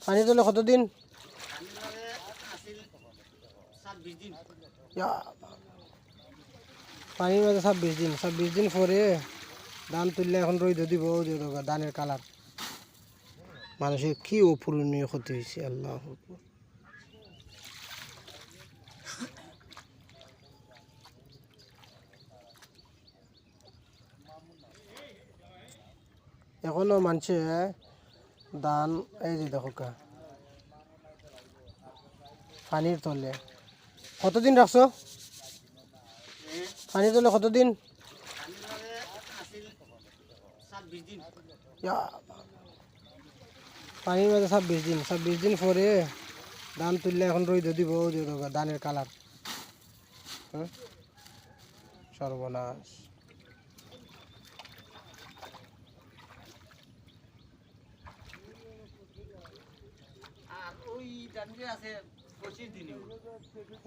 পানি তোলে কতদিন? পানির মাঝে 26 দিন পরে ধান তুললে এখন রোদ দিব ধানের কালার। মানুষের কি অপূরণীয় ক্ষতি হয়েছে আল্লাহ। এখনো মানুষে ধান এই যে দেখো পানির তলে কতদিন রাখছো? পানির তলে কতদিন? পানির মাঝে 26 দিন পরে ধান তুললে এখন রোদ দিব ধানের কালার। সর্বনাশ।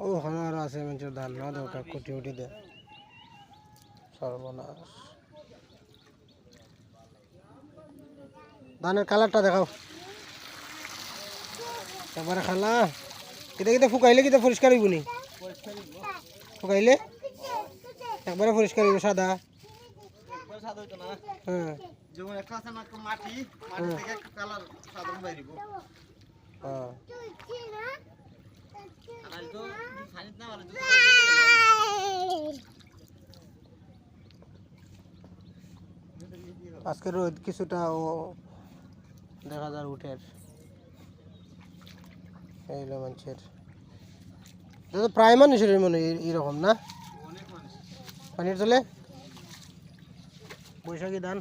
ও ওখানে আরো আছে মানুষের ধান না দরকার কুটি উটি দে। সর্বনাশ। ধানের কালারটা দেখাও একবারে খালা। কিতা কিতা ফুকাইলে কিতা পরিষ্কার হইব নি? ফুকাইলে একবারে পরিষ্কার হইব সাদা? হ্যাঁ আজকে রোদ কিছুটা ও দেখা যায় উঠের এইগুলো মানুষের প্রায় মানুষের মনে এরকম না পানির তলে বৈশাখী ধান।